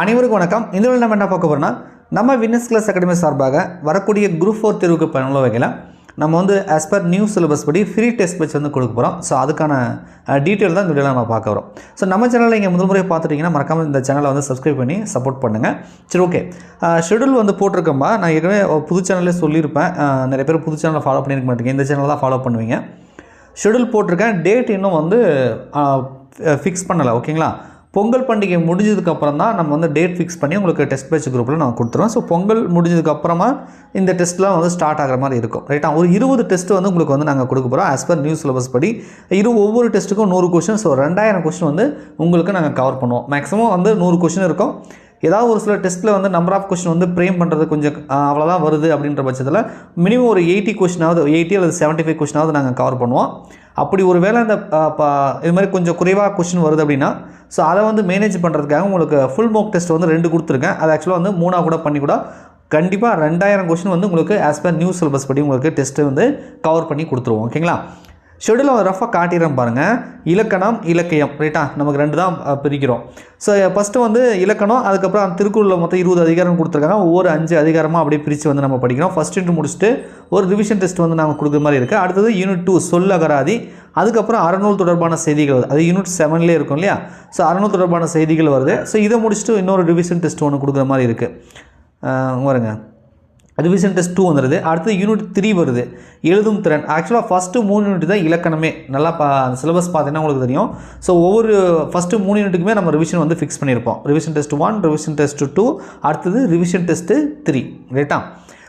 அனைவருக்கும் வணக்கம். இந்த வீடியோவில் நம்ம என்ன பார்க்க போறோம்னா, நம்ம வின்னர்ஸ் கிளாஸ் அகாடமி சார்பாக வரக்கூடிய குரூப் 4 தேர்வுக்கு பயனுள்ள வகையில் நம்ம வந்து ஆஸ் பர் நியூ சிலபஸ் படி ஃப்ரீ டெஸ்ட் பேட்ச் வந்து கொடுக்க போகிறோம். ஸோ அதுக்கான டீட்டெயில் தான் இந்த வீடியோவில் நம்ம பார்க்க வரோம். ஸோ நம்ம சேனலில் நீங்கள் முதல் முறை பார்த்துட்டிங்கன்னா மறக்காமல் இந்த சேனலை வந்து சப்ஸ்கிரைப் பண்ணி சப்போர்ட் பண்ணுங்கள். சரி, ஓகே. ஷெடியூல் வந்து போட்டிருக்கோம்பா. நான் ஏற்கனவே புது சேனல்லே சொல்லியிருப்பேன். நிறைய பேர் புது சேனலை ஃபாலோ பண்ணியிருக்க மாட்டேங்க, இந்த சேனல் தான் ஃபாலோ பண்ணுவீங்க. ஷெடியூல் போட்டிருக்கேன், டேட் இன்னும் வந்து ஃபிக்ஸ் பண்ணலை. ஓகேங்களா? பொங்கல் பண்டிகை முடிஞ்சதுக்கப்புறம் தான் நம்ம வந்து டேட் ஃபிக்ஸ் பண்ணி உங்களுக்கு டெஸ்ட் பேட்ச் குரூப்பில் நான் கொடுத்துருவோம். ஸோ பொங்கல் முடிஞ்சதுக்கப்புறமா இந்த டெஸ்ட்லாம் வந்து ஸ்டார்ட் ஆகிற மாதிரி இருக்கும். ரைட்டா? ஒரு 20 டெஸ்ட் வந்து உங்களுக்கு வந்து நாங்கள் கொடுக்க போகிறோம். ஆஸ் பர் நியூ சிலபஸ் படி ஒவ்வொரு டெஸ்ட்டுக்கும் 100 கொஷின். ஸோ 2000 கொஷின் வந்து உங்களுக்கு நாங்கள் கவர் பண்ணுவோம். மேக்ஸிமம் வந்து 100 கொஷின் இருக்கும். ஏதாவது ஒரு சில டெஸ்ட்டில் வந்து நம்பர் ஆஃப் கொஷின் வந்து ப்ரேம் பண்ணுறது கொஞ்சம் அவ்வளோதான் வருது அப்படின்ற பட்சத்தில் மினிமம் ஒரு 80 கொஷினாவது 80 அல்லது 75 கொஷினாவது நாங்கள் கவர் பண்ணுவோம். அப்படி ஒரு வேளை இந்த இது மாதிரி கொஞ்சம் குறைவாக கொஷின் வருது அப்படின்னா ஸோ அதை வந்து மேனேஜ் பண்ணுறதுக்காக உங்களுக்கு ஃபுல் மோக் டெஸ்ட் வந்து 2 கொடுத்துருக்கேன். அது ஆக்சுவலாக வந்து 3 கூட பண்ணி கூட கண்டிப்பாக 2000 கொஷின் வந்து உங்களுக்கு ஆஸ் பர் நியூ சிலபஸ் படி உங்களுக்கு டெஸ்ட்டு வந்து கவர் பண்ணி கொடுத்துருவோம். ஓகேங்களா? ஷெடியூலில் ரஃபாக காட்டிடுறேன் பாருங்கள். இலக்கணம், இலக்கியம். ரைட்டா? நமக்கு 2 தான் பிரிக்கிறோம். ஸோ ஃபஸ்ட்டு வந்து இலக்கணம், அதுக்கப்புறம் அந்த திருக்குறளில் மொத்தம் 20 அதிகாரம் கொடுத்துருக்காங்க. ஒவ்வொரு 5 அதிகாரமாக அப்படியே பிரித்து வந்து நம்ம படிக்கிறோம். ஃபஸ்ட் யூனிட் முடிச்சுட்டு ஒரு ரிவிஷன் டெஸ்ட் வந்து நாங்கள் கொடுக்குற மாதிரி இருக்குது. அடுத்தது யூனிட் 2 சொல் அகராதி, அதுக்கப்புறம் அறநூல் தொடர்பான செய்திகள் வருது. அது யூனிட் 7லேயே இருக்கும் இல்லையா? ஸோ அறநூல் தொடர்பான செய்திகள் வருது. ஸோ இதை முடிச்சுட்டு இன்னொரு ரிவிஷன் டெஸ்ட் ஒன்று கொடுக்குற மாதிரி இருக்குது. வருங்க, ரிவிஷன் டெஸ்ட் 2 வந்துடுது. அடுத்து யூனிட் 3 வருது, எழுதும் திறன். ஆக்சுவலாக ஃபஸ்ட்டு 3 யூனிட் தான் இலக்கணமே. நல்லா சிலபஸ் பார்த்தீங்கன்னா உங்களுக்கு தெரியும். ஸோ ஒவ்வொரு ஃபஸ்ட்டு 3 யூனிட்டுக்குமே நம்ம ரிவிஷன் வந்து ஃபிக்ஸ் பண்ணியிருப்போம். ரிவிஷன் டெஸ்ட் 1, ரிவிஷன் டெஸ்ட் 2, அடுத்தது ரிவிஷன் டெஸ்ட்டு 3. ரைட்டா?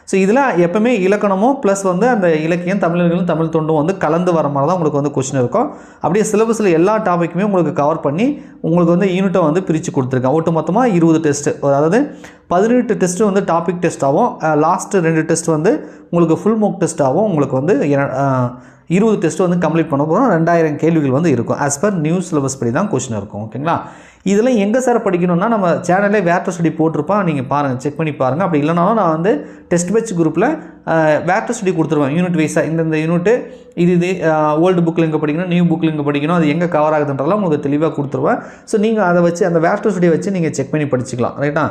ஸோ இதில் எப்போவுமே இலக்கணமும் ப்ளஸ் வந்து அந்த இலக்கியம், தமிழர்களும் தமிழ் தொண்டும் வந்து கலந்து வர மாதிரி தான் உங்களுக்கு வந்து கொஸ்டின் இருக்கும். அப்படியே சிலபஸில் எல்லா டாப்பிக்குமே உங்களுக்கு கவர் பண்ணி உங்களுக்கு வந்து யூனிட்டை வந்து பிரித்து கொடுத்துருக்கேன். ஒட்டு மொத்தமாக 20 டெஸ்ட்டு, அதாவது 18 டெஸ்ட்டு வந்து டாபிக் டெஸ்ட்டாகவும், லாஸ்ட்டு 2 டெஸ்ட் வந்து உங்களுக்கு ஃபுல் மோக் டெஸ்ட்டாகவும் உங்களுக்கு வந்து 20 டெஸ்ட் வந்து கம்ப்ளீட் பண்ண போகிறோம். 2000 கேள்விகள் வந்து இருக்கும். ஆஸ் பர் நியூ சிலபஸ் படி தான் கொஸ்டின் இருக்கும். ஓகேங்களா? இதெல்லாம் எங்கே சார் படிக்கணும்னா நம்ம சேனலே வேர்ட் ஸ்டடி போட்டிருப்பேன், நீங்கள் பாருங்கள், செக் பண்ணி பாருங்கள். அப்படி இல்லைனாலும் நான் வந்து டெஸ்ட் பேட்ச் குரூப்பில் வேர்ட் ஸ்டடி கொடுத்துருவேன். யூனிட் வைஸாக இந்த யூனிட்டு இது ஓல்டு புக்கில் எங்கே படிக்கணும், நியூ புக்கில் எங்கே படிக்கணும், அது எங்கே கவர் ஆகுதுன்றலாம் உங்களுக்கு தெளிவாக கொடுத்துருவேன். ஸோ நீங்கள் அதை வச்சு அந்த வேர்ட் ஸ்டடியை வச்சு நீங்கள் செக் பண்ணி படிச்சுக்கலாம். ரைட்டா?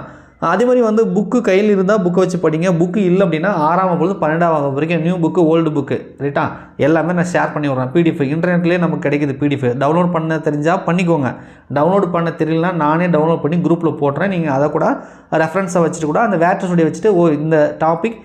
அதே மாதிரி வந்து புக்கு கையில் இருந்தால் புக்கை வச்சு படிங்க. புக்கு இல்லை அப்படின்னா 6ஆம் வகுப்பு 12ஆம் வகுப்பு வரைக்கும் நியூ புக்கு, ஓல்டு புக்கு, ரைட்டா, எல்லாமே நான் ஷேர் பண்ணி விட்றேன். பிடிஎஃப் இன்டர்நெட்லேயே நமக்கு கிடைக்குது. பிடிஎஃப் டவுன்லோட் பண்ண தெரிஞ்சால் பண்ணிக்கோங்க. டவுன்லோட் பண்ண தெரியலனா நானே டவுன்லோட் பண்ணி குரூப்பில் போட்டுறேன். நீங்கள் அதை கூட ரெஃபரன்ஸை வச்சுட்டு கூட அந்த வேர்ட் ஸ்டடி வச்சுட்டு இந்த டாபிக்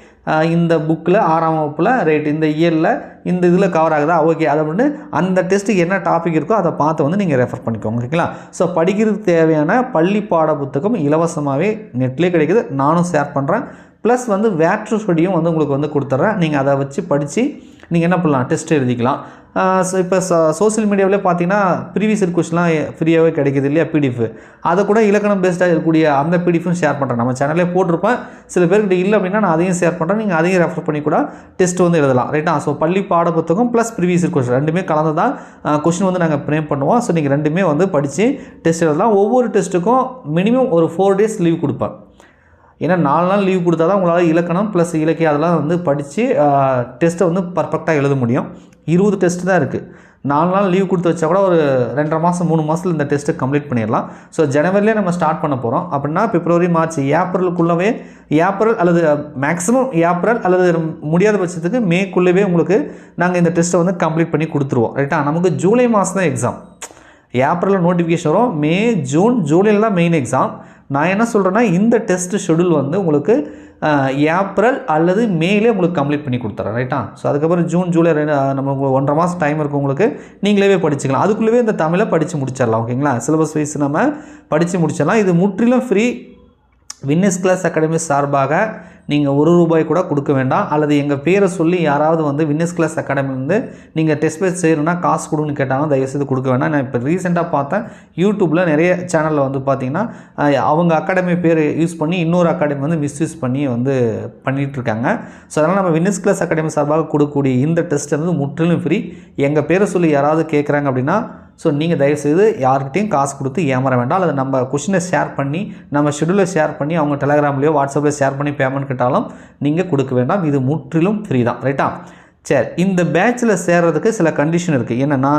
இந்த புக்கில் 6ஆம் வகுப்பில் ரைட் இந்த இயரில் இந்த இதில் கவர் ஆகுதா, ஓகே, அதை வந்து அந்த டெஸ்ட்டுக்கு என்ன டாபிக் இருக்கோ அதை பார்த்து வந்து நீங்கள் ரெஃபர் பண்ணிக்கோங்க. ஓகேங்களா? ஸோ படிக்கிறதுக்கு தேவையான பள்ளி பாட புத்தகம் இலவசமாகவே நெட்லேயே கிடைக்குது. நானும் ஷேர் பண்ணுறேன். ப்ளஸ் வந்து வேர்ட் ஸ்டடியும் வந்து உங்களுக்கு வந்து கொடுத்துட்றேன். நீங்கள் அதை வச்சு படித்து நீங்கள் என்ன பண்ணலாம், டெஸ்ட் எழுதிக்கலாம். ஸோ இப்போ சோசியல் மீடியாவிலே பார்த்தீங்கன்னா ப்ரீவியஸ் கொஸ்டின்லாம் ஃப்ரீயாகவே கிடைக்கிது இல்லையா, பிடிஎஃப். அதை கூட இலக்கணம் பேஸ்டாக இருக்கக்கூடிய அந்த பிடிஎஃப்பும் ஷேர் பண்ணுறேன். நம்ம சேனலே போட்டிருப்பேன். சில பேர்கிட்ட இல்லை அப்படின்னா நான் அதையும் ஷேர் பண்ணுறேன். நீங்கள் அதையும் ரெஃபர் பண்ணி கூட டெஸ்ட் வந்து எழுதலாம். ரைட்டா? ஸோ பள்ளி பாட புத்தகம் ப்ளஸ் ப்ரீவியஸ் கொஸ்டின் ரெண்டுமே கலந்து தான் கொஸ்டின் வந்து நாங்கள் ஃப்ரேம் பண்ணுவோம். ஸோ நீங்கள் ரெண்டுமே வந்து படித்து டெஸ்ட் எழுதலாம். ஒவ்வொரு டெஸ்ட்டுக்கும் மினிமம் ஒரு 4 days லீவ் கொடுப்பேன். ஏன்னா 4 நாள் லீவ் கொடுத்தா தான் உங்களால் இலக்கணம் ப்ளஸ் இலக்கியம் அதெல்லாம் வந்து படித்து டெஸ்ட்டை வந்து பர்ஃபெக்டாக எழுத முடியும். 20 டெஸ்ட் தான் இருக்குது. 4 நாள் லீவ் கொடுத்து வச்சா கூட ஒரு 2.5 மாதம் 3 மாதத்தில் இந்த டெஸ்ட்டை கம்ப்ளீட் பண்ணிடலாம். ஸோ ஜனவரிலே நம்ம ஸ்டார்ட் பண்ண போகிறோம். அப்படின்னா பிப்ரவரி, மார்ச், ஏப்ரலுக்குள்ளவே, ஏப்ரல் அல்லது மேக்ஸிமம் ஏப்ரல் அல்லது முடியாத பட்சத்துக்கு மேக்குள்ளவே உங்களுக்கு நாங்கள் இந்த டெஸ்ட்டை வந்து கம்ப்ளீட் பண்ணி கொடுத்துருவோம். ரைட்டா? நமக்கு ஜூலை மாதம் தான் எக்ஸாம். ஏப்ரலில் நோட்டிஃபிகேஷன் வரும். மே, ஜூன், ஜூலையில் தான் மெயின் எக்ஸாம். நான் என்ன சொல்கிறேன்னா இந்த டெஸ்ட் ஷெடியூல் வந்து உங்களுக்கு ஏப்ரல் அல்லது மேலே உங்களுக்கு கம்ப்ளீட் பண்ணி கொடுத்துறேன். ரைட்டா? ஸோ அதுக்கப்புறம் ஜூன், ஜூலை நமக்கு 1.5 மாதம் டைம் இருக்குது. உங்களுக்கு நீங்களே படிச்சுக்கலாம். அதுக்குள்ளேயே இந்த தமிழை படித்து முடிச்சிடலாம். ஓகேங்களா? சிலபஸ் வைஸ் நம்ம படித்து முடிச்சிடலாம். இது முற்றிலும் ஃப்ரீ. வின்னர்ஸ் கிளாஸ் அகாடமி சார்பாக நீங்கள் ₹1 கூட கொடுக்க வேண்டாம். அல்லது எங்கள் பேரை சொல்லி யாராவது வந்து வின்னர்ஸ் கிளாஸ் அகாடமி வந்து நீங்கள் டெஸ்ட் பேட்ச் செய்யணும்னா காசு கொடுன்னு கேட்டாலும் தயவுசெய்து கொடுக்க வேண்டாம். நான் இப்போ ரீசெண்டாக பார்த்தேன் யூடியூப்பில் நிறைய சேனலில் வந்து பார்த்திங்கன்னா அவங்க அகாடமி பேர் யூஸ் பண்ணி இன்னொரு அகாடமி வந்து மிஸ்யூஸ் பண்ணி வந்து பண்ணிகிட்ருக்காங்க. ஸோ அதனால் நம்ம வின்னர்ஸ் கிளாஸ் அகாடமி சார்பாக கொடுக்கக்கூடிய இந்த டெஸ்ட் வந்து முற்றிலும் ஃப்ரீ. எங்கள் பேரை சொல்லி யாராவது கேட்குறாங்க அப்படின்னா ஸோ நீங்கள் தயவுசெய்து யார்கிட்டையும் காசு கொடுத்து ஏமாற வேண்டாம். அல்லது நம்ம கொஷினை ஷேர் பண்ணி நம்ம ஷெடியூலை ஷேர் பண்ணி அவங்க டெலகிராம்லேயோ வாட்ஸ்அப்பில் ஷேர் பண்ணி பேமெண்ட் கேட்டாலும் நீங்கள் கொடுக்க வேண்டாம். இது முற்றிலும் ஃப்ரீ தான். ரைட்டா? சரி, இந்த பேட்சில் சேர்றதுக்கு சில கண்டிஷன் இருக்குது. என்னென்னா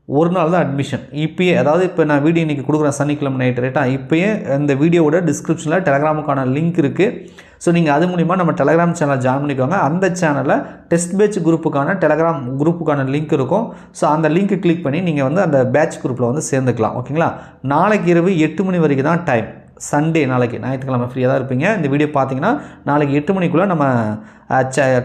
ஒரு நாள் தான் அட்மிஷன். இப்போயே அதாவது இப்போ நான் வீடியோ இன்றைக்கி கொடுக்குறேன் சனிக்கிழமை நைட்டு ரைட்டா, இப்போயே இந்த வீடியோவோட டிஸ்கிரிப்ஷனில் டெலகிராமுக்கான லிங்க் இருக்குது. ஸோ நீங்கள் அது மூலிமா நம்ம டெலகிராம் சேனலை ஜாயின் பண்ணிக்கோங்க. அந்த சேனலில் டெஸ்ட் பேட்ச் குரூப்புக்கான டெலகிராம் குரூப்புக்கான லிங்க் இருக்கும். ஸோ அந்த லிங்க்கை கிளிக் பண்ணி நீங்கள் வந்து அந்த பேட்ச் குரூப்பில் வந்து சேர்ந்துக்கலாம். ஓகேங்களா? நாளைக்கு இரவு 8 மணி வரைக்கும் தான் டைம். சண்டே, நாளைக்கு ஞாயிற்றுக்கிழமை ஃப்ரீயாக தான் இருப்பீங்க. இந்த வீடியோ பார்த்தீங்கன்னா நாளைக்கு 8 மணிக்குள்ளே நம்ம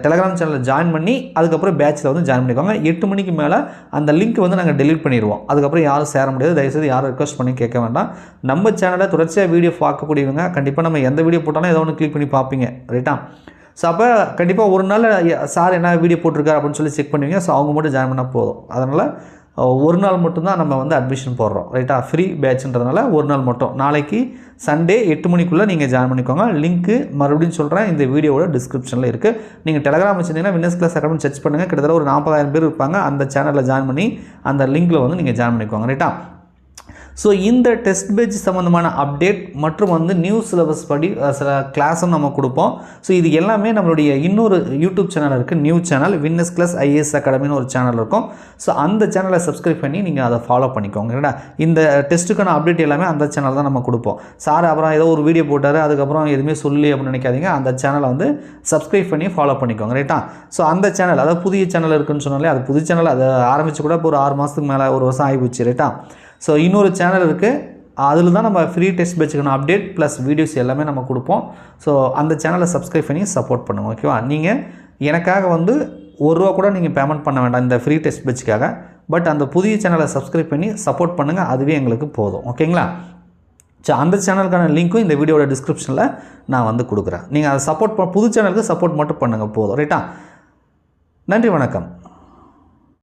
டெலகிராம் சேனலில் ஜாயின் பண்ணி அதுக்கப்புறம் பேட்சில் வந்து ஜாயின் பண்ணிக்கோங்க. 8 மணிக்கு மேலே அந்த லிங்க் வந்து நாங்கள் டெலீட் பண்ணிடுவோம். அதுக்கப்புறம் யாரும் சேர முடியாது. தயவுசெய்து யாரும் ரிக்வஸ்ட் பண்ணி கேட்க வேண்டாம். நம்ம சேனலில் தொடர்ச்சியாக வீடியோ பார்க்கக்கூடியவங்க கண்டிப்பாக நம்ம எந்த வீடியோ போட்டாலும் ஏதோ ஒன்று கிளிக் பண்ணி பார்ப்பீங்க ரைட்டா. ஸோ அப்போ கண்டிப்பாக ஒரு நாள் சார் என்ன வீடியோ போட்டிருக்காரு அப்படின்னு சொல்லி செக் பண்ணுவீங்க. ஸோ அவங்க மட்டும் ஜாயின் பண்ணால் போதும். அதனால் ஒரு நாள் மட்டும்தான் நம்ம வந்து அட்மிஷன் போடுறோம் ரைட்டா. ஃப்ரீ பேட்ச்ன்றதுனால ஒரு நாள் மட்டும். நாளைக்கு சண்டே 8 மணிக்குள்ளே நீங்கள் ஜாயின் பண்ணிக்கோங்க. லிங்க்கு மறுபடியும் சொல்கிறேன், இந்த வீடியோவோட டிஸ்கிரிப்ஷனில் இருக்குது. நீங்கள் டெலகிராம் வச்சுருந்தீங்கன்னா வின்னர்ஸ் கிளாஸ் அகாடமி சர்ச் பண்ணுங்கள். கிட்டத்தட்ட ஒரு 40,000 பேர் இருப்பாங்க. அந்த சேனலில் ஜாயின் பண்ணி அந்த லிங்க்கில் வந்து நீங்கள் ஜாயின் பண்ணிக்கோங்க ரைட்டா. ஸோ இந்த டெஸ்ட் பேட்ச் சம்மந்தமான அப்டேட் மற்றும் வந்து நியூ சிலபஸ் படி சில கிளாஸும் நம்ம கொடுப்போம். ஸோ இது எல்லாமே நம்மளுடைய இன்னொரு யூடியூப் சேனல் இருக்குது, new channel winners class IAS அகாடமின்னு ஒரு சேனல் இருக்கும். ஸோ அந்த சேனலை சப்ஸ்கிரைப் பண்ணி நீங்கள் அதை ஃபாலோ பண்ணிக்கோங்க ரைட்டா. இந்த டெஸ்ட்டுக்கான அப்டேட் எல்லாமே அந்த சேனல் தான் நம்ம கொடுப்போம். சார் அப்புறம் ஏதோ ஒரு வீடியோ போட்டார் அதுக்கப்புறம் எதுவுமே சொல்லி அப்படின்னு நினைக்காதீங்க. அந்த சேனலை வந்து சப்ஸ்கிரைப் பண்ணி ஃபாலோ பண்ணிக்கோங்க ரைட்டா. ஸோ அந்த சேனல் அதாவது புதிய சேனல் இருக்குதுன்னு சொன்னாலே அது புது சேனல், அதை ஆரம்பித்து கூட இப்போ ஒரு 6 மாதத்துக்கு மேலே ஒரு வருஷம் ஆகிப்போச்சு ரைட்டா. ஸோ இன்னொரு சேனல் இருக்குது, அதில் தான் நம்ம ஃப்ரீ டெஸ்ட் பேட்சுக்கான அப்டேட் ப்ளஸ் வீடியோஸ் எல்லாமே நம்ம கொடுப்போம். ஸோ அந்த சேனலை சப்ஸ்கிரைப் பண்ணி சப்போர்ட் பண்ணுங்கள் ஓகேவா. நீங்கள் எனக்காக வந்து ₹1 கூட நீங்கள் பேமெண்ட் பண்ண வேண்டாம் இந்த ஃப்ரீ டெஸ்ட் பேட்சுக்காக. பட் அந்த புதிய சேனலை சப்ஸ்கிரைப் பண்ணி சப்போர்ட் பண்ணுங்கள், அதுவே எங்களுக்கு போதும் ஓகேங்களா. ஸோ அந்த சேனலுக்கான லிங்க்கும் இந்த வீடியோட டிஸ்கிரிப்ஷனில் நான் வந்து கொடுக்குறேன். நீங்கள் அதை சப்போர்ட் புது சேனலுக்கு சப்போர்ட் மட்டும் பண்ணுங்கள் போதும் ரைட்டா. நன்றி, வணக்கம்.